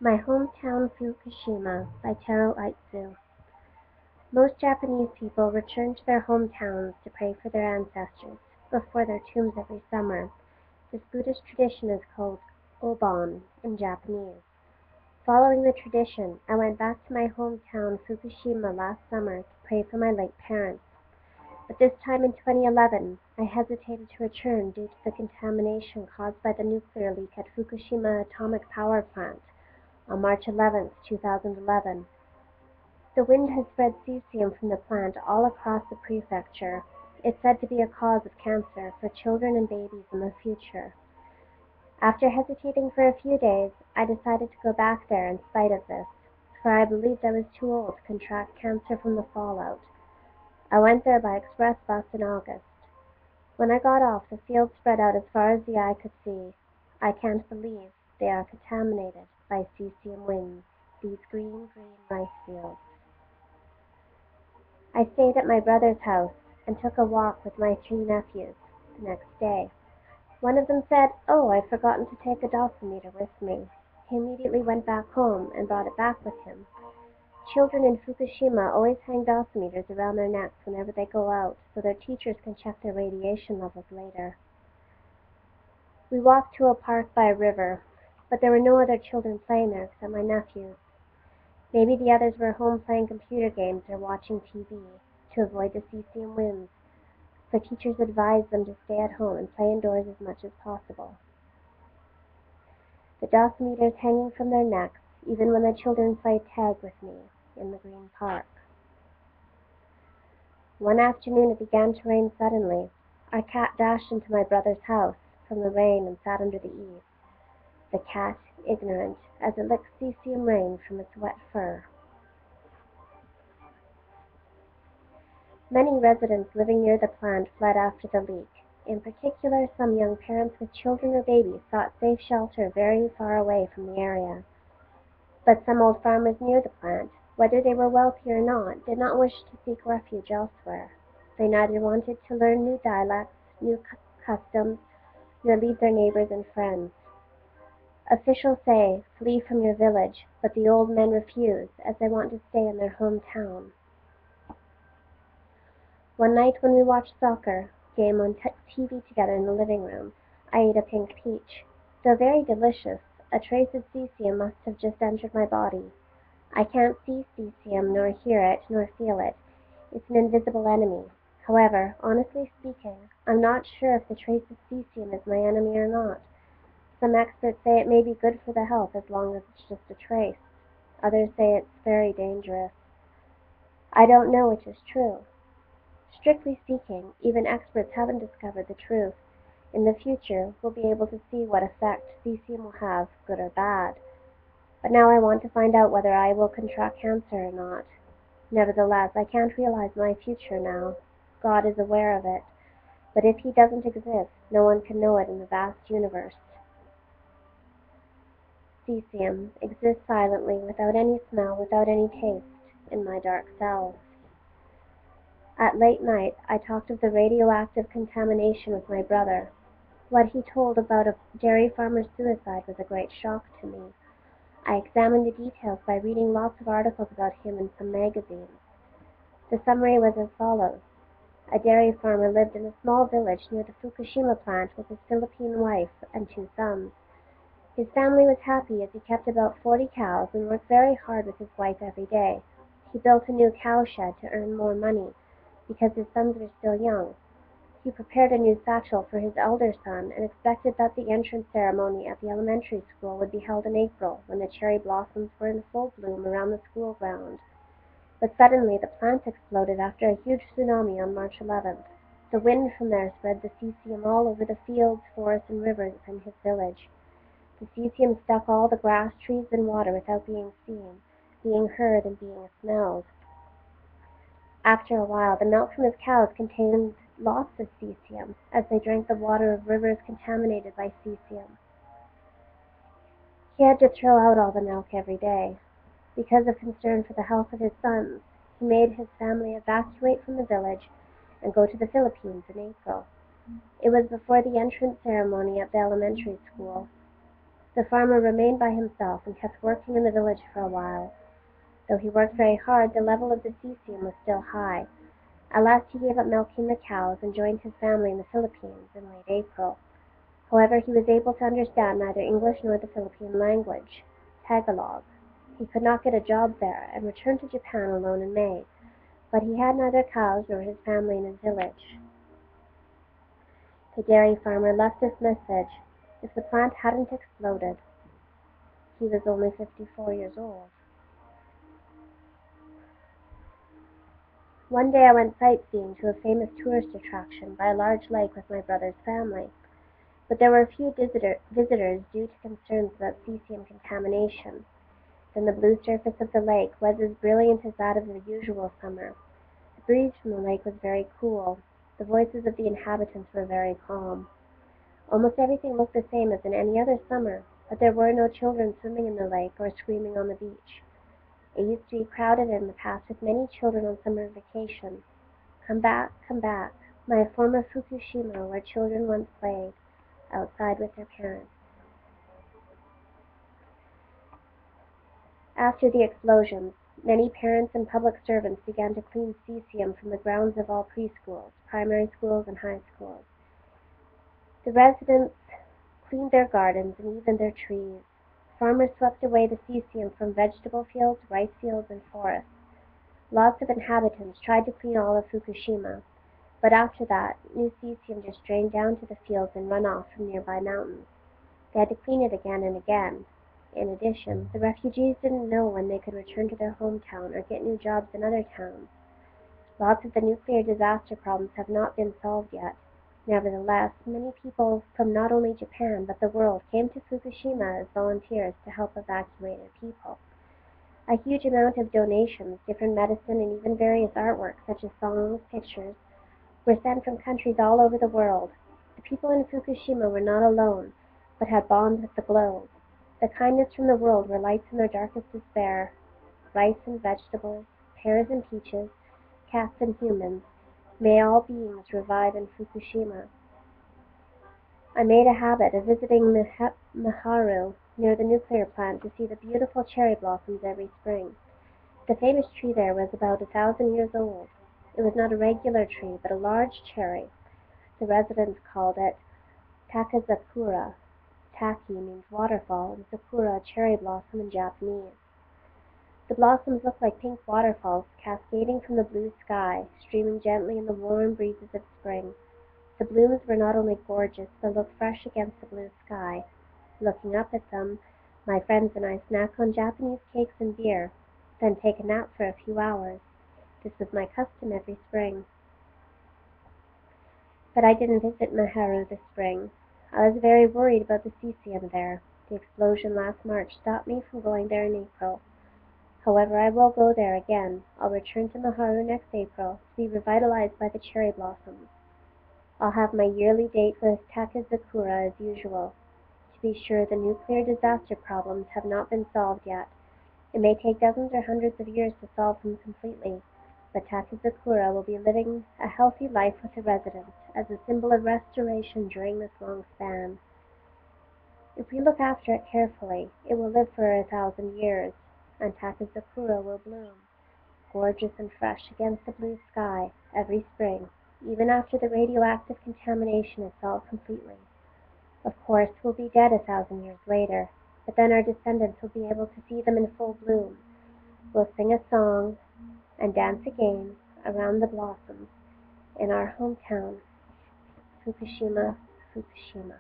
My Hometown Fukushima by Taro Aitsu. Most Japanese people return to their hometowns to pray for their ancestors before their tombs every summer. This Buddhist tradition is called Obon in Japanese. Following the tradition, I went back to my hometown Fukushima last summer to pray for my late parents. But this time in 2011, I hesitated to return due to the contamination caused by the nuclear leak at Fukushima Atomic Power Plant on March 11, 2011. The wind has spread cesium from the plant all across the prefecture. It's said to be a cause of cancer for children and babies in the future. After hesitating for a few days, I decided to go back there in spite of this, for I believed I was too old to contract cancer from the fallout. I went there by express bus in August. When I got off, the fields spread out as far as the eye could see. I can't believe they are contaminated by cesium winds, these green rice fields. I stayed at my brother's house and took a walk with my 3 nephews the next day. One of them said, "Oh, I've forgotten to take a dosimeter with me." He immediately went back home and brought it back with him. Children in Fukushima always hang dosimeters around their necks whenever they go out, so their teachers can check their radiation levels later. We walked to a park by a river, but there were no other children playing there except my nephews. Maybe the others were home playing computer games or watching TV to avoid the cesium winds, so teachers advised them to stay at home and play indoors as much as possible. The dosimeters hanging from their necks, even when the children played tag with me in the green park. One afternoon it began to rain suddenly. Our cat dashed into my brother's house from the rain and sat under the eaves. The cat, ignorant, as it licked cesium rain from its wet fur. Many residents living near the plant fled after the leak. In particular, some young parents with children or babies sought safe shelter very far away from the area. But some old farmers near the plant, whether they were wealthy or not, did not wish to seek refuge elsewhere. They neither wanted to learn new dialects, new customs, nor leave their neighbors and friends. Officials say, "Flee from your village," but the old men refuse, as they want to stay in their hometown. One night when we watched soccer game on TV together in the living room, I ate a pink peach. Though very delicious, a trace of cesium must have just entered my body. I can't see cesium, nor hear it, nor feel it. It's an invisible enemy. However, honestly speaking, I'm not sure if the trace of cesium is my enemy or not. Some experts say it may be good for the health as long as it's just a trace. Others say it's very dangerous. I don't know which is true. Strictly speaking, even experts haven't discovered the truth. In the future, we'll be able to see what effect cesium will have, good or bad. But now I want to find out whether I will contract cancer or not. Nevertheless, I can't realize my future now. God is aware of it. But if He doesn't exist, no one can know it in the vast universe. Cesium exists silently, without any smell, without any taste, in my dark cells. At late night, I talked of the radioactive contamination with my brother. What he told about a dairy farmer's suicide was a great shock to me. I examined the details by reading lots of articles about him in some magazines. The summary was as follows. A dairy farmer lived in a small village near the Fukushima plant with his Philippine wife and 2 sons. His family was happy as he kept about 40 cows and worked very hard with his wife every day. He built a new cow shed to earn more money because his sons were still young. He prepared a new satchel for his elder son and expected that the entrance ceremony at the elementary school would be held in April, when the cherry blossoms were in full bloom around the school ground. But suddenly the plant exploded after a huge tsunami on March 11th. The wind from there spread the cesium all over the fields, forests, and rivers in his village. The cesium stuck all the grass, trees, and water without being seen, being heard, and being smelled. After a while, the milk from his cows contained lots of cesium, as they drank the water of rivers contaminated by cesium. He had to throw out all the milk every day. Because of concern for the health of his sons, he made his family evacuate from the village and go to the Philippines in April. It was before the entrance ceremony at the elementary school. The farmer remained by himself and kept working in the village for a while. Though he worked very hard, the level of the cesium was still high. At last he gave up milking the cows and joined his family in the Philippines in late April. However, he was able to understand neither English nor the Philippine language, Tagalog. He could not get a job there and returned to Japan alone in May, but he had neither cows nor his family in his village. The dairy farmer left this message: if the plant hadn't exploded. He was only 54 years old. One day I went sightseeing to a famous tourist attraction by a large lake with my brother's family, but there were few visitors due to concerns about cesium contamination. Then the blue surface of the lake was as brilliant as that of the usual summer. The breeze from the lake was very cool. The voices of the inhabitants were very calm. Almost everything looked the same as in any other summer, but there were no children swimming in the lake or screaming on the beach. It used to be crowded in the past with many children on summer vacation. Come back, my former Fukushima, where children once played outside with their parents. After the explosions, many parents and public servants began to clean cesium from the grounds of all preschools, primary schools, and high schools. The residents cleaned their gardens and even their trees. Farmers swept away the cesium from vegetable fields, rice fields, and forests. Lots of inhabitants tried to clean all of Fukushima, but after that, new cesium just drained down to the fields and runoff from nearby mountains. They had to clean it again and again. In addition, the refugees didn't know when they could return to their hometown or get new jobs in other towns. Lots of the nuclear disaster problems have not been solved yet. Nevertheless, many people from not only Japan but the world came to Fukushima as volunteers to help evacuated people. A huge amount of donations, different medicine, and even various artworks such as songs, pictures, were sent from countries all over the world. The people in Fukushima were not alone, but had bonds with the globe. The kindness from the world were lights in their darkest despair. Rice and vegetables, pears and peaches, cats and humans, may all beings revive in Fukushima. I made a habit of visiting Maharu near the nuclear plant to see the beautiful cherry blossoms every spring. The famous tree there was about 1,000 years old. It was not a regular tree, but a large cherry. The residents called it Takazakura. Taki means waterfall, and sakura, cherry blossom in Japanese. The blossoms looked like pink waterfalls cascading from the blue sky, streaming gently in the warm breezes of spring. The blooms were not only gorgeous, but looked fresh against the blue sky. Looking up at them, my friends and I snack on Japanese cakes and beer, then take a nap for a few hours. This was my custom every spring. But I didn't visit Maharu this spring. I was very worried about the cesium there. The explosion last March stopped me from going there in April. However, I will go there again. I'll return to Maharu next April to be revitalized by the cherry blossoms. I'll have my yearly date with Takazakura as usual. To be sure, the nuclear disaster problems have not been solved yet. It may take dozens or hundreds of years to solve them completely, but Takazakura will be living a healthy life with the residents as a symbol of restoration during this long span. If we look after it carefully, it will live for 1,000 years, and Takazakura will bloom, gorgeous and fresh against the blue sky, every spring, even after the radioactive contamination is solved completely. Of course, we'll be dead 1,000 years later, but then our descendants will be able to see them in full bloom. We'll sing a song and dance again around the blossoms in our hometown, Fukushima, Fukushima.